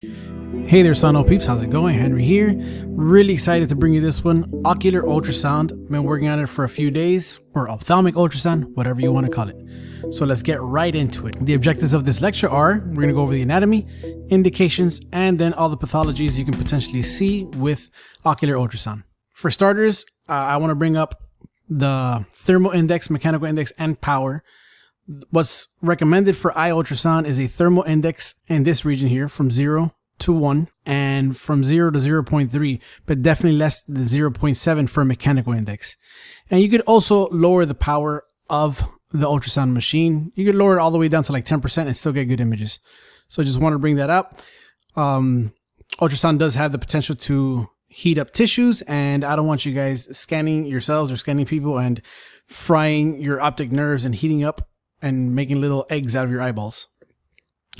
Hey there, Sono peeps. How's it going? Henry here. Really excited to bring you this one, Ocular Ultrasound. Been working on it for a few days, or Ophthalmic Ultrasound, whatever you want to call it. So let's get right into it. The objectives of this lecture are, we're going to go over the anatomy, indications, and then all the pathologies you can potentially see with ocular ultrasound. For starters, I want to bring up the thermal index, mechanical index, and power. What's recommended for eye ultrasound is a thermal index in this region here from 0 to 1 and from 0 to 0.3, but definitely less than 0.7 for a mechanical index. And you could also lower the power of the ultrasound machine. You could lower it all the way down to like 10% and still get good images. So just want to bring that up. Ultrasound does have the potential to heat up tissues, and I don't want you guys scanning yourselves or scanning people and frying your optic nerves and heating up and making little eggs out of your eyeballs.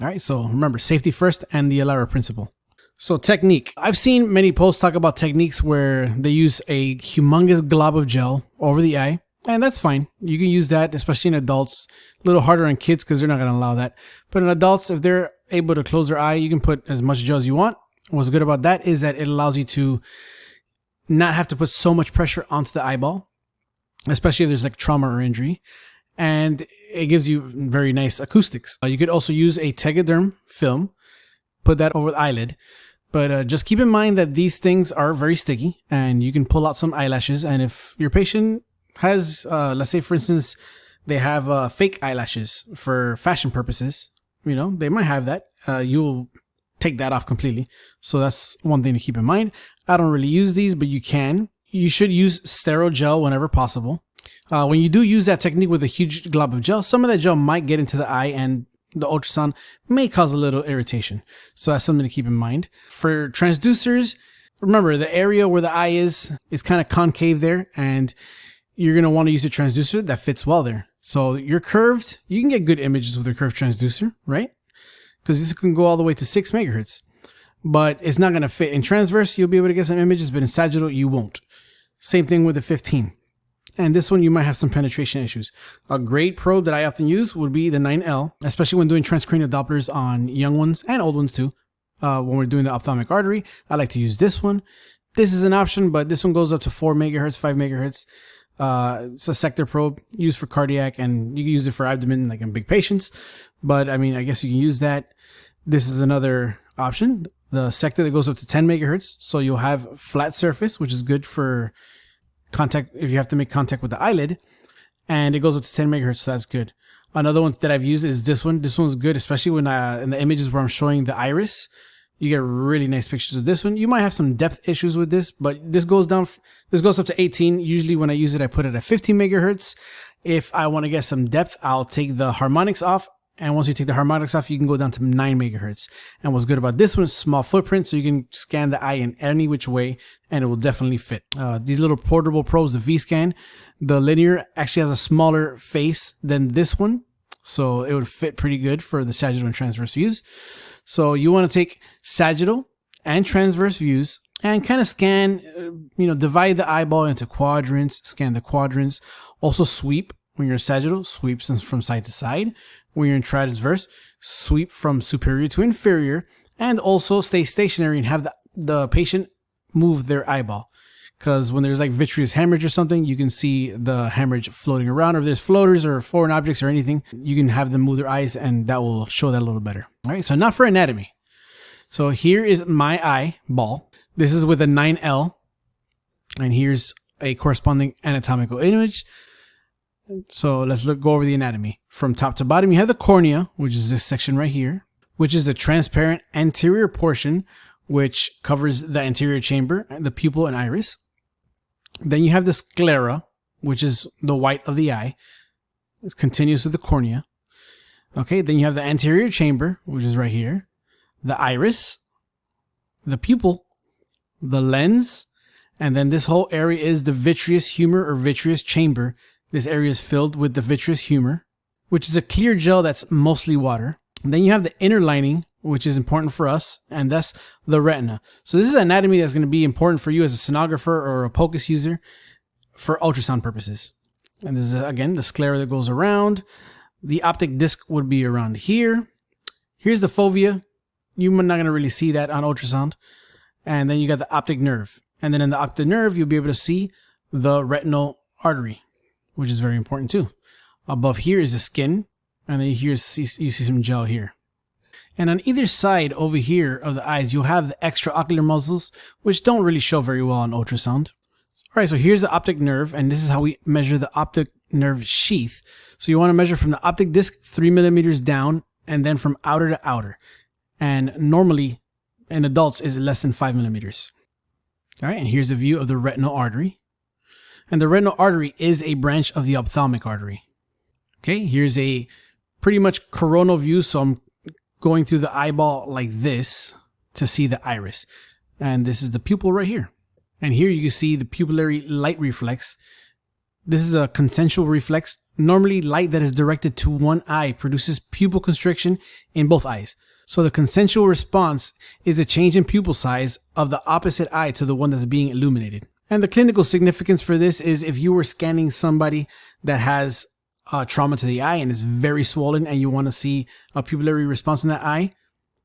All right, so remember, safety first and the Elara principle. So technique. I've seen many posts talk about techniques where they use a humongous glob of gel over the eye, and that's fine. You can use that, especially in adults. A little harder on kids because they're not going to allow that. But in adults, if they're able to close their eye, you can put as much gel as you want. What's good about that is that it allows you to not have to put so much pressure onto the eyeball, especially if there's like trauma or injury. And it gives you very nice acoustics. You could also use a Tegaderm film, put that over the eyelid. But just keep in mind that these things are very sticky and you can pull out some eyelashes. And if your patient has, let's say for instance, they have fake eyelashes for fashion purposes, you know, they might have that. You'll take that off completely. So that's one thing to keep in mind. I don't really use these, but you can. You should use sterile gel whenever possible. When you do use that technique with a huge glob of gel, some of that gel might get into the eye and the ultrasound may cause a little irritation. So that's something to keep in mind. For transducers, remember the area where the eye is kind of concave there, and you're going to want to use a transducer that fits well there. So you're curved, you can get good images with a curved transducer, right? Because this can go all the way to 6 megahertz. But it's not going to fit in transverse. You'll be able to get some images, but in sagittal, you won't. Same thing with the 15. And this one, you might have some penetration issues. A great probe that I often use would be the 9L, especially when doing transcranial Dopplers on young ones and old ones too. When we're doing the ophthalmic artery, I like to use this one. This is an option, but this one goes up to 4 megahertz, 5 megahertz. It's a sector probe used for cardiac, and you can use it for abdomen, like in big patients. But I mean, I guess you can use that. This is another option. The sector that goes up to 10 megahertz. So you'll have flat surface, which is good for contact if you have to make contact with the eyelid, and it goes up to 10 megahertz, so that's good. Another one that I've used is this one. This one's good, especially when in the images where I'm showing the iris. You get really nice pictures of this one. You might have some depth issues with this, but this goes up to 18. Usually when I use it, I put it at 15 megahertz. If I want to get some depth, I'll take the harmonics off. And once you take the harmonics off, you can go down to 9 megahertz. And what's good about this one is small footprint, so you can scan the eye in any which way, and it will definitely fit. These little portable probes, the V-Scan, the linear actually has a smaller face than this one, so it would fit pretty good for the sagittal and transverse views. So you want to take sagittal and transverse views and kind of scan, divide the eyeball into quadrants, scan the quadrants. Also sweep. When you're sagittal, sweeps from side to side. When you're in transverse, sweep from superior to inferior, and also stay stationary and have the patient move their eyeball. Because when there's like vitreous hemorrhage or something, you can see the hemorrhage floating around. Or if there's floaters or foreign objects or anything, you can have them move their eyes, and that will show that a little better. All right, so now for anatomy. So here is my eyeball. This is with a 9L, and here's a corresponding anatomical image. So let's go over the anatomy. From top to bottom, you have the cornea, which is this section right here, which is the transparent anterior portion, which covers the anterior chamber, the pupil and iris. Then you have the sclera, which is the white of the eye. It continues with the cornea. Okay, then you have the anterior chamber, which is right here, the iris, the pupil, the lens, and then this whole area is the vitreous humor or vitreous chamber. This area is filled with the vitreous humor, which is a clear gel that's mostly water. And then you have the inner lining, which is important for us, and that's the retina. So this is anatomy that's going to be important for you as a sonographer or a POCUS user for ultrasound purposes. And this is, again, the sclera that goes around. The optic disc would be around here. Here's the fovea. you're not going to really see that on ultrasound. And then you got the optic nerve. And then in the optic nerve, you'll be able to see the retinal artery, which is very important too. Above here is the skin, and then you see some gel here. And on either side over here of the eyes, you'll have the extraocular muscles, which don't really show very well on ultrasound. All right, so here's the optic nerve, and this is how we measure the optic nerve sheath. So you want to measure from the optic disc 3 millimeters down, and then from outer to outer. And normally in adults is less than 5 millimeters. All right, and here's a view of the retinal artery. And the retinal artery is a branch of the ophthalmic artery. Okay, here's a pretty much coronal view. So I'm going through the eyeball like this to see the iris. And this is the pupil right here. And here you can see the pupillary light reflex. This is a consensual reflex. Normally light that is directed to one eye produces pupil constriction in both eyes. So the consensual response is a change in pupil size of the opposite eye to the one that's being illuminated. And the clinical significance for this is if you were scanning somebody that has trauma to the eye and is very swollen and you want to see a pupillary response in that eye,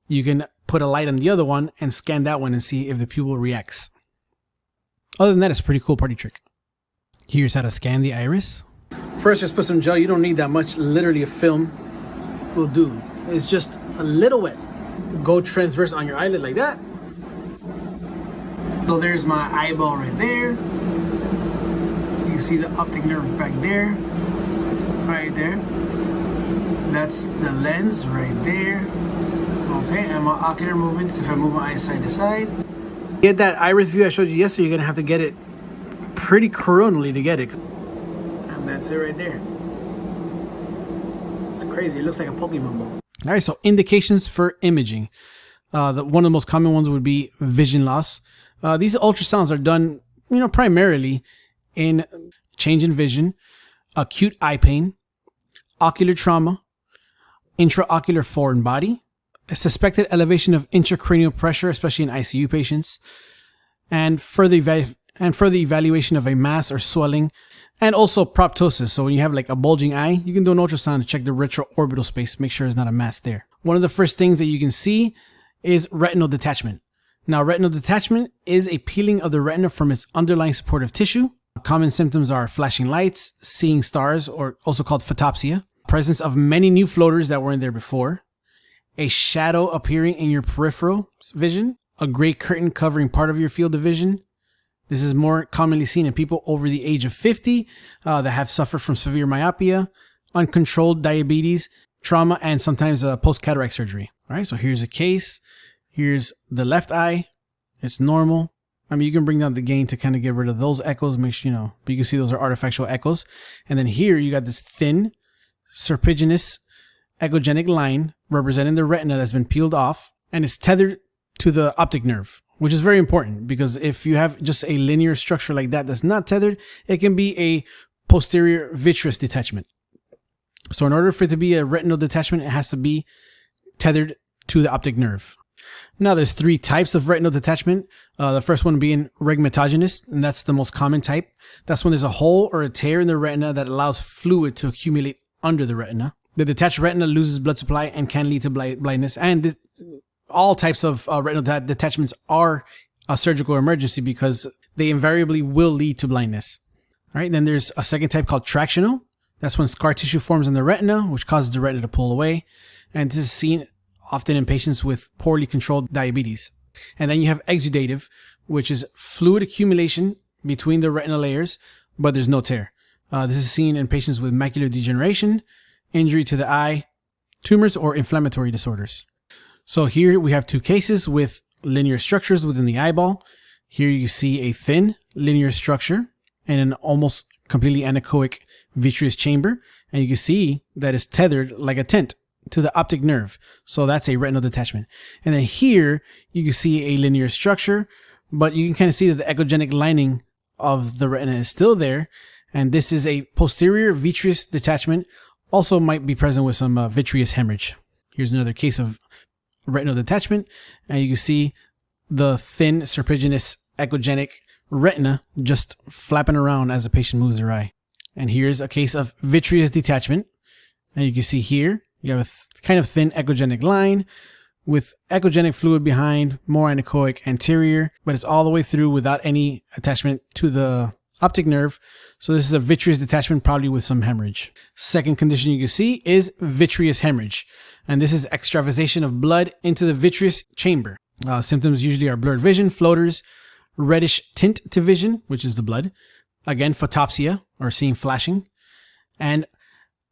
you can put a light on the other one and scan that one and see if the pupil reacts. Other than that, it's a pretty cool party trick. Here's how to scan the iris. First, just put some gel. You don't need that much. Literally a film will do. It's just a little wet. Go transverse on your eyelid like that. So there's my eyeball right there. You can see the optic nerve back there. Right there. That's the lens right there. Okay, and my ocular movements, if I move my eyes side to side. Get that iris view I showed you yesterday, you're gonna have to get it pretty coronally to get it. And that's it right there. It's crazy, it looks like a Pokemon ball. All right, so indications for imaging. One of the most common ones would be vision loss. These ultrasounds are done, primarily in change in vision, acute eye pain, ocular trauma, intraocular foreign body, a suspected elevation of intracranial pressure, especially in ICU patients, and further evaluation of a mass or swelling, and also proptosis. So when you have like a bulging eye, you can do an ultrasound to check the retroorbital space, make sure there's not a mass there. One of the first things that you can see is retinal detachment. Now, retinal detachment is a peeling of the retina from its underlying supportive tissue. Common symptoms are flashing lights, seeing stars, or also called photopsia, presence of many new floaters that weren't there before, a shadow appearing in your peripheral vision, a gray curtain covering part of your field of vision. This is more commonly seen in people over the age of 50 that have suffered from severe myopia, uncontrolled diabetes, trauma, and sometimes post-cataract surgery. All right, so here's a case. Here's the left eye. It's normal. I mean, you can bring down the gain to kind of get rid of those echoes, make sure, but you can see those are artificial echoes. And then here you got this thin, serpiginous, echogenic line representing the retina that's been peeled off and is tethered to the optic nerve, which is very important because if you have just a linear structure like that that's not tethered, it can be a posterior vitreous detachment. So in order for it to be a retinal detachment, it has to be tethered to the optic nerve. Now, there's 3 types of retinal detachment. The first one being rhegmatogenous, and that's the most common type. That's when there's a hole or a tear in the retina that allows fluid to accumulate under the retina. The detached retina loses blood supply and can lead to blindness. And all types of retinal detachments are a surgical emergency because they invariably will lead to blindness. All right, then there's a second type called tractional. That's when scar tissue forms in the retina, which causes the retina to pull away. And this is seen often in patients with poorly controlled diabetes. And then you have exudative, which is fluid accumulation between the retinal layers, but there's no tear. This is seen in patients with macular degeneration, injury to the eye, tumors, or inflammatory disorders. So here we have 2 cases with linear structures within the eyeball. Here you see a thin linear structure and an almost completely anechoic vitreous chamber. And you can see that it's tethered like a tent to the optic nerve. So that's a retinal detachment. And then here you can see a linear structure, but you can kind of see that the echogenic lining of the retina is still there. And this is a posterior vitreous detachment. Also might be present with some vitreous hemorrhage. Here's another case of retinal detachment. And you can see the thin serpiginous echogenic retina just flapping around as the patient moves their eye. And here's a case of vitreous detachment. And you can see here, you have a kind of thin echogenic line with echogenic fluid behind, more anechoic anterior, but it's all the way through without any attachment to the optic nerve. So this is a vitreous detachment, probably with some hemorrhage. Second condition you can see is vitreous hemorrhage. And this is extravasation of blood into the vitreous chamber. Symptoms usually are blurred vision, floaters, reddish tint to vision, which is the blood. Again, photopsia, or seeing flashing. And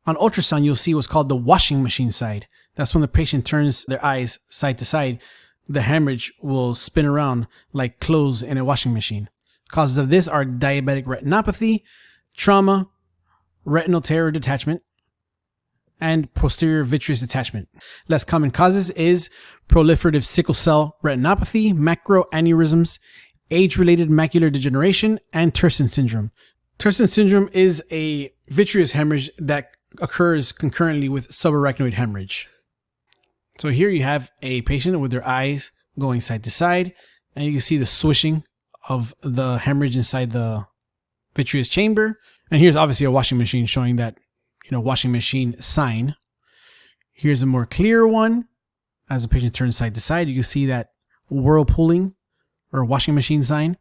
on ultrasound, you'll see what's called the washing machine side. That's when the patient turns their eyes side to side. The hemorrhage will spin around like clothes in a washing machine. Causes of this are diabetic retinopathy, trauma, retinal tear or detachment, and posterior vitreous detachment. Less common causes is proliferative sickle cell retinopathy, macroaneurysms, age-related macular degeneration, and Turson syndrome. Turson syndrome is a vitreous hemorrhage that occurs concurrently with subarachnoid hemorrhage. So here you have a patient with their eyes going side to side, and you can see the swishing of the hemorrhage inside the vitreous chamber. And here's obviously a washing machine showing that, washing machine sign. Here's a more clear one. As the patient turns side to side, you can see that whirlpooling or washing machine sign.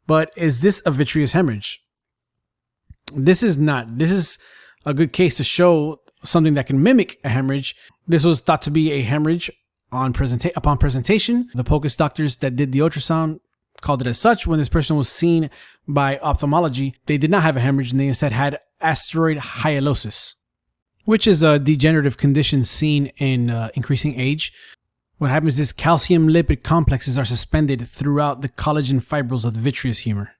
But is this a vitreous hemorrhage? This is not. This is a good case to show something that can mimic a hemorrhage. This was thought to be a hemorrhage upon presentation. The POCUS doctors that did the ultrasound called it as such. When this person was seen by ophthalmology, they did not have a hemorrhage, and they instead had asteroid hyalosis, which is a degenerative condition seen in increasing age. What happens is calcium lipid complexes are suspended throughout the collagen fibrils of the vitreous humor.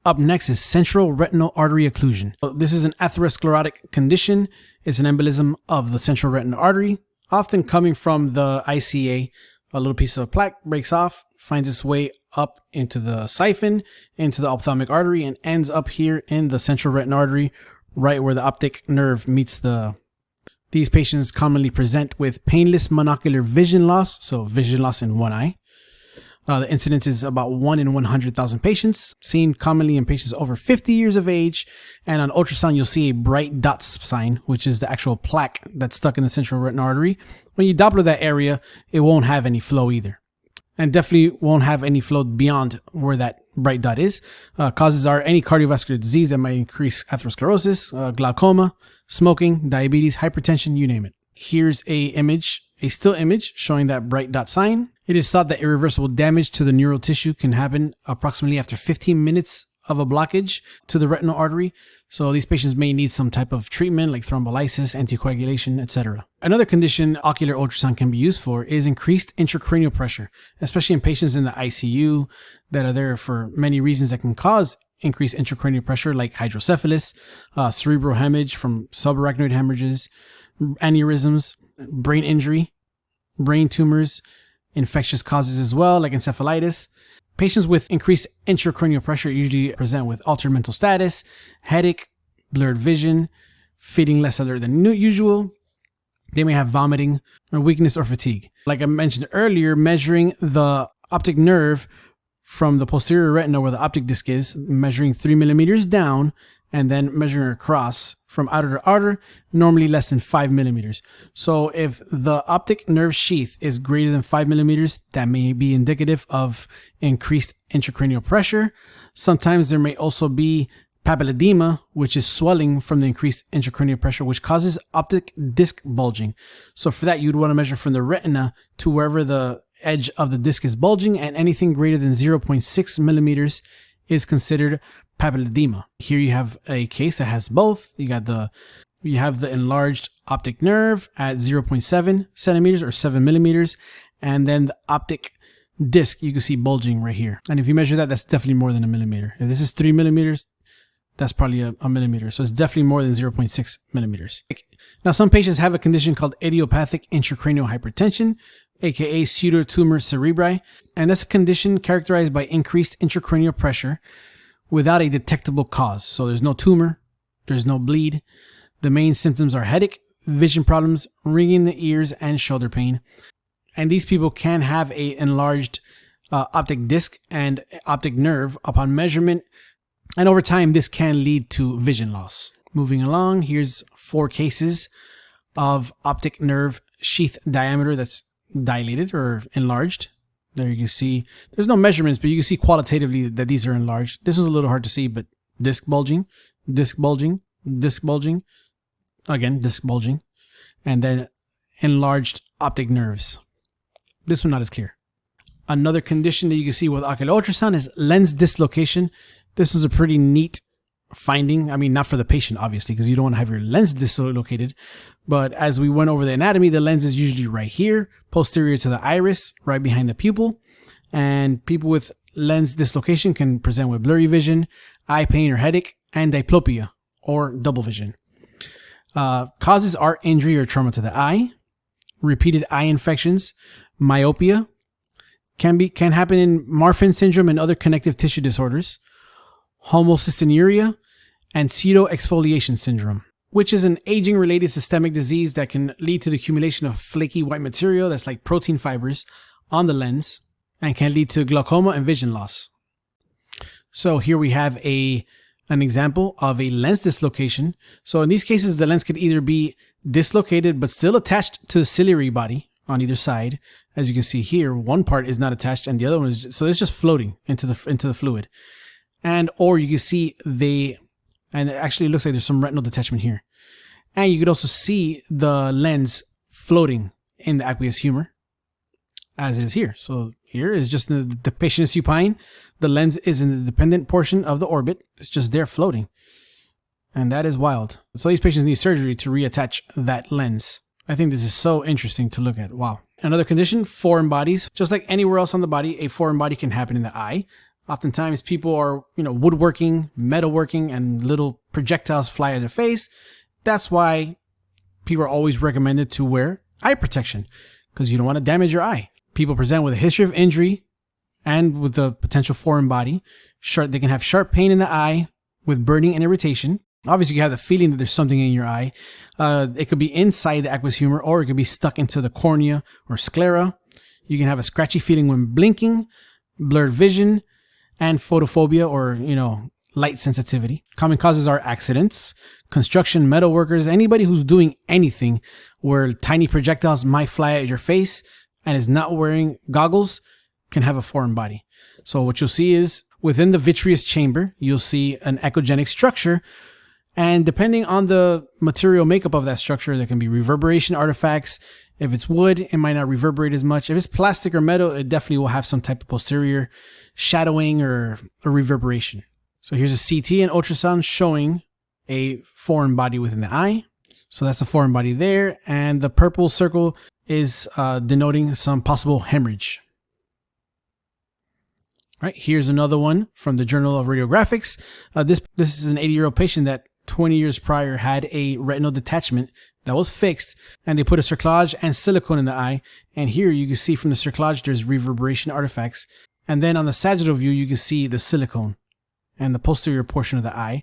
Up next is central retinal artery occlusion. This is an atherosclerotic condition. It's an embolism of the central retinal artery, often coming from the ICA. A little piece of plaque breaks off, finds its way up into the siphon, into the ophthalmic artery, and ends up here in the central retinal artery, right where the optic nerve meets the... These patients commonly present with painless monocular vision loss, so vision loss in one eye. The incidence is about 1 in 100,000 patients, seen commonly in patients over 50 years of age. And on ultrasound, you'll see a bright dot sign, which is the actual plaque that's stuck in the central retinal artery. When you Doppler that area, it won't have any flow either. And definitely won't have any flow beyond where that bright dot is. Causes are any cardiovascular disease that might increase atherosclerosis, glaucoma, smoking, diabetes, hypertension, you name it. Here's a still image showing that bright dot sign. It is thought that irreversible damage to the neural tissue can happen approximately after 15 minutes of a blockage to the retinal artery. So these patients may need some type of treatment like thrombolysis, anticoagulation, etc. Another condition ocular ultrasound can be used for is increased intracranial pressure, especially in patients in the ICU that are there for many reasons that can cause increased intracranial pressure, like hydrocephalus, cerebral hemorrhage from subarachnoid hemorrhages, aneurysms, brain injury, brain tumors, infectious causes as well, like encephalitis. Patients with increased intracranial pressure usually present with altered mental status, headache, blurred vision, feeling less alert than usual. They may have vomiting, or weakness, or fatigue. Like I mentioned earlier, measuring the optic nerve from the posterior retina where the optic disc is, measuring 3 millimeters down, and then measuring across from outer to outer, normally less than 5 millimeters. So if the optic nerve sheath is greater than 5 millimeters, that may be indicative of increased intracranial pressure. Sometimes there may also be papilledema, which is swelling from the increased intracranial pressure, which causes optic disc bulging. So for that, you'd want to measure from the retina to wherever the edge of the disc is bulging, and anything greater than 0.6 millimeters is considered papilledema. Here you have a case that has both. You have the enlarged optic nerve at 0.7 centimeters or 7 millimeters, and then the optic disc you can see bulging right here. And if you measure that, that's definitely more than a millimeter. If this is 3 millimeters, that's probably a millimeter. So it's definitely more than 0.6 millimeters. Now, some patients have a condition called idiopathic intracranial hypertension, aka pseudotumor cerebri, and that's a condition characterized by increased intracranial pressure without a detectable cause. So there's no tumor, there's no bleed. The main symptoms are headache, vision problems, ringing in the ears, and shoulder pain. And these people can have a enlarged optic disc and optic nerve upon measurement. And over time, this can lead to vision loss. Moving along, here's 4 cases of optic nerve sheath diameter that's dilated or enlarged. There you can see, there's no measurements, but you can see qualitatively that these are enlarged. This was a little hard to see, but disc bulging, disc bulging, disc bulging, again, disc bulging, and then enlarged optic nerves. This one not as clear. Another condition that you can see with ocular ultrasound is lens dislocation. This is a pretty neat finding. I mean, not for the patient, obviously, because you don't want to have your lens dislocated. But as we went over the anatomy, the lens is usually right here, posterior to the iris, right behind the pupil. And people with lens dislocation can present with blurry vision, eye pain or headache, and diplopia or double vision. Causes are injury or trauma to the eye, repeated eye infections, myopia, can happen in Marfan syndrome and other connective tissue disorders, homocystinuria, and pseudoexfoliation syndrome, which is an aging-related systemic disease that can lead to the accumulation of flaky white material that's like protein fibers on the lens and can lead to glaucoma and vision loss. So here we have an example of a lens dislocation. So in these cases, the lens could either be dislocated but still attached to the ciliary body on either side. As you can see here, one part is not attached and the other one is so it's just floating into the fluid. And or you can see and it actually looks like there's some retinal detachment here. And you could also see the lens floating in the aqueous humor, as is here. So here is just the patient is supine. The lens is in the dependent portion of the orbit. It's just there floating. And that is wild. So these patients need surgery to reattach that lens. I think this is so interesting to look at. Wow. Another condition, foreign bodies. Just like anywhere else on the body, a foreign body can happen in the eye. Oftentimes people are, woodworking, metalworking, and little projectiles fly at their face. That's why people are always recommended to wear eye protection, because you don't want to damage your eye. People present with a history of injury and with a potential foreign body. They can have sharp pain in the eye with burning and irritation. Obviously, you have the feeling that there's something in your eye. It could be inside the aqueous humor, or it could be stuck into the cornea or sclera. You can have a scratchy feeling when blinking, blurred vision, and photophobia or, light sensitivity. Common causes are accidents, construction, metal workers, anybody who's doing anything where tiny projectiles might fly at your face and is not wearing goggles can have a foreign body. So what you'll see is within the vitreous chamber, you'll see an echogenic structure. And depending on the material makeup of that structure, there can be reverberation artifacts. If it's wood, it might not reverberate as much. If it's plastic or metal, it definitely will have some type of posterior shadowing or a reverberation. So here's a CT and ultrasound showing a foreign body within the eye. So that's a foreign body there. And the purple circle is denoting some possible hemorrhage. All right, here's another one from the Journal of Radiographics. This is an 80-year-old patient that 20 years prior had a retinal detachment that was fixed, and they put a cerclage and silicone in the eye. And here you can see from the cerclage there's reverberation artifacts. And then on the sagittal view, you can see the silicone and the posterior portion of the eye.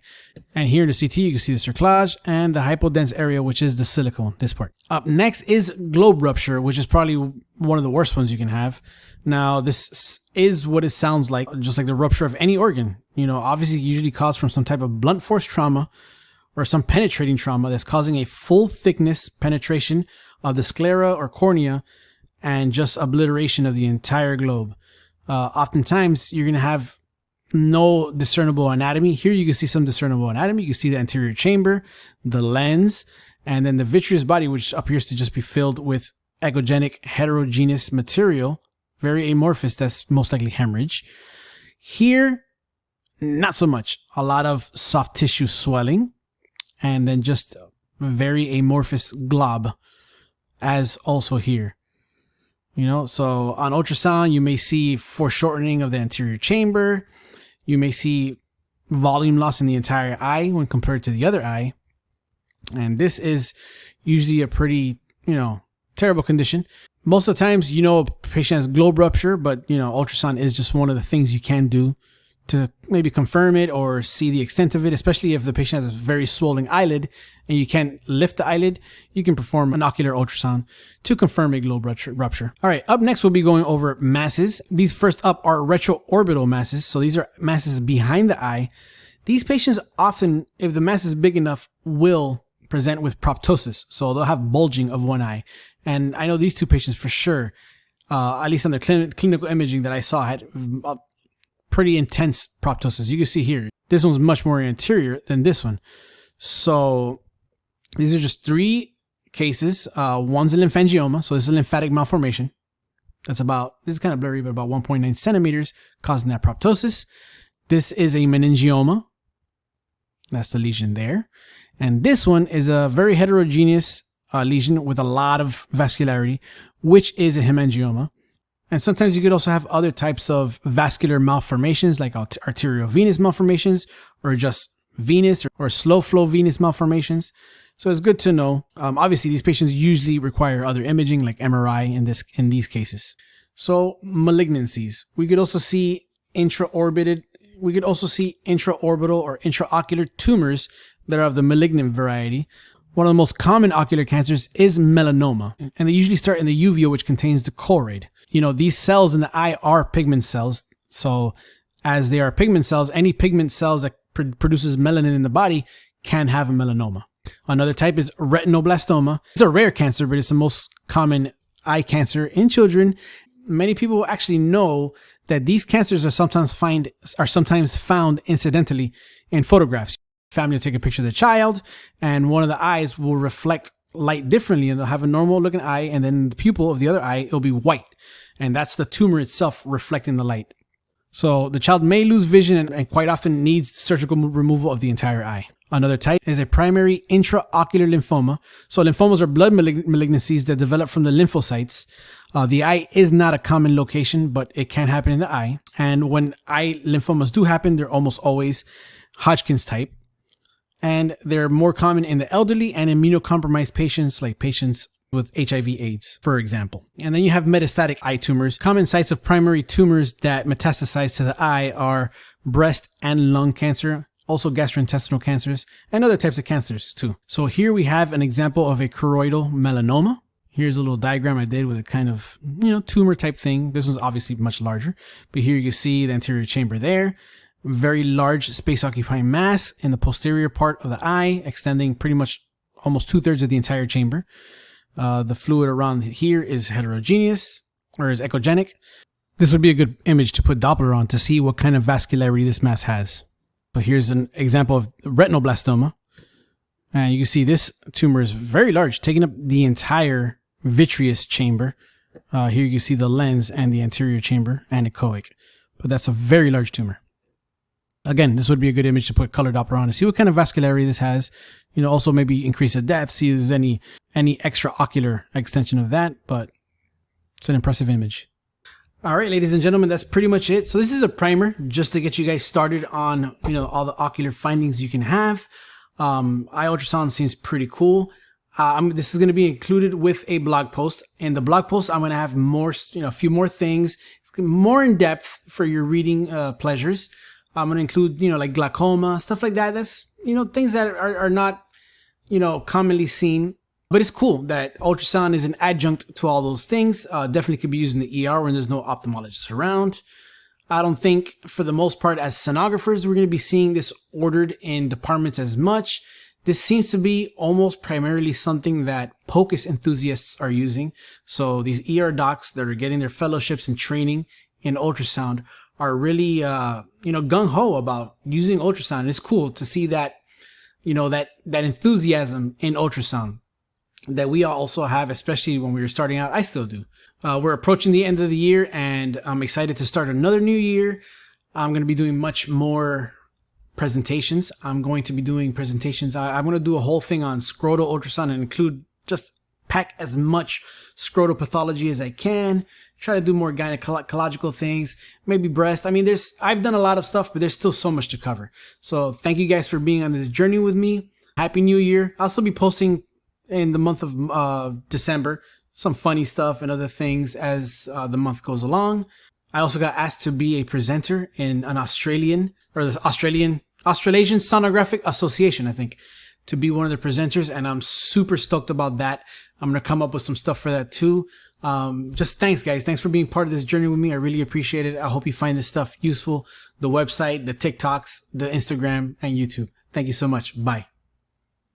And here in the CT, you can see the cerclage and the hypodense area, which is the silicone, this part. Up next is globe rupture, which is probably one of the worst ones you can have. Now, this is what it sounds like, just like the rupture of any organ. Obviously usually caused from some type of blunt force trauma or some penetrating trauma that's causing a full thickness penetration of the sclera or cornea and just obliteration of the entire globe. Oftentimes, you're going to have no discernible anatomy. Here you can see some discernible anatomy. You can see the anterior chamber, the lens, and then the vitreous body, which appears to just be filled with echogenic heterogeneous material, very amorphous. That's most likely hemorrhage. Here, not so much. A lot of soft tissue swelling, and then just a very amorphous glob, as also here. So on ultrasound, you may see foreshortening of the anterior chamber. You may see volume loss in the entire eye when compared to the other eye. And this is usually a pretty, terrible condition. Most of the times, a patient has globe rupture, but, ultrasound is just one of the things you can do to maybe confirm it or see the extent of it, especially if the patient has a very swollen eyelid and you can't lift the eyelid. You can perform an ocular ultrasound to confirm a globe rupture. All right, up next, we'll be going over masses. These first up are retroorbital masses. So these are masses behind the eye. These patients often, if the mass is big enough, will present with proptosis. So they'll have bulging of one eye. And I know these two patients for sure, at least on their clinical imaging that I saw, had pretty intense proptosis. You can see here, this one's much more anterior than this one. So these are just 3 cases. One's a lymphangioma. So this is a lymphatic malformation. That's about, this is kind of blurry, but about 1.9 centimeters causing that proptosis. This is a meningioma. That's the lesion there. And this one is a very heterogeneous lesion with a lot of vascularity, which is a hemangioma. And sometimes you could also have other types of vascular malformations like arteriovenous malformations or just venous or slow flow venous malformations. So it's good to know. Obviously, these patients usually require other imaging like MRI in these cases. So malignancies. We could also see intraorbital or intraocular tumors that are of the malignant variety. One of the most common ocular cancers is melanoma, and they usually start in the uvea, which contains the choroid. You know, these cells in the eye are pigment cells. So as they are pigment cells, any pigment cells that produces melanin in the body can have a melanoma. Another type is retinoblastoma. It's a rare cancer, but it's the most common eye cancer in children. Many people actually know that these cancers are sometimes found incidentally in photographs. Family will take a picture of the child, and one of the eyes will reflect light differently, and they'll have a normal looking eye, and then the pupil of the other eye, it'll be white. And that's the tumor itself reflecting the light. So the child may lose vision and quite often needs surgical removal of the entire eye. Another type is a primary intraocular lymphoma. So lymphomas are blood malignancies that develop from the lymphocytes. The eye is not a common location, but it can happen in the eye. And when eye lymphomas do happen, they're almost always Hodgkin's type. And they're more common in the elderly and immunocompromised patients, like patients with HIV/AIDS, for example. And then you have metastatic eye tumors. Common sites of primary tumors that metastasize to the eye are breast and lung cancer, also gastrointestinal cancers, and other types of cancers too. So here we have an example of a choroidal melanoma. Here's a little diagram I did with a kind of, tumor type thing. This one's obviously much larger, but here you see the anterior chamber there. Very large space occupying mass in the posterior part of the eye, extending pretty much almost 2/3 of the entire chamber. The fluid around here is heterogeneous or is echogenic. This would be a good image to put Doppler on to see what kind of vascularity this mass has. So here's an example of retinoblastoma. And you can see this tumor is very large, taking up the entire vitreous chamber. Here you can see the lens and the anterior chamber anechoic. But that's a very large tumor. Again, this would be a good image to put color Doppler on to see what kind of vascularity this has. Also maybe increase the depth, see if there's any extraocular extension of that, but it's an impressive image. All right, ladies and gentlemen, that's pretty much it. So this is a primer just to get you guys started on, all the ocular findings you can have. Eye ultrasound seems pretty cool. This is going to be included with a blog post. In the blog post, I'm going to have more, a few more things. It's more in depth for your reading pleasures. I'm going to include, like glaucoma, stuff like that. That's, things that are not, commonly seen. But it's cool that ultrasound is an adjunct to all those things. Definitely could be used in the ER when there's no ophthalmologist around. I don't think, for the most part, as sonographers, we're going to be seeing this ordered in departments as much. This seems to be almost primarily something that POCUS enthusiasts are using. So these ER docs that are getting their fellowships and training in ultrasound are really, gung-ho about using ultrasound. And it's cool to see that, that enthusiasm in ultrasound that we also have, especially when we were starting out. I still do. We're approaching the end of the year, and I'm excited to start another new year. I'm going to be doing much more presentations. I'm going to be doing presentations. I'm going to do a whole thing on scrotal ultrasound and include, just pack as much scrotal pathology as I can. Try to do more gynecological things, maybe breast. I mean, I've done a lot of stuff, but there's still so much to cover. So thank you guys for being on this journey with me. Happy New Year. I'll still be posting in the month of December some funny stuff and other things as the month goes along. I also got asked to be a presenter in an Australasian Sonographic Association, I think, to be one of the presenters, and I'm super stoked about that. I'm going to come up with some stuff for that too. Just thanks, guys. Thanks for being part of this journey with me. I really appreciate it. I hope you find this stuff useful. The website, the TikToks, the Instagram, and YouTube. Thank you so much. Bye.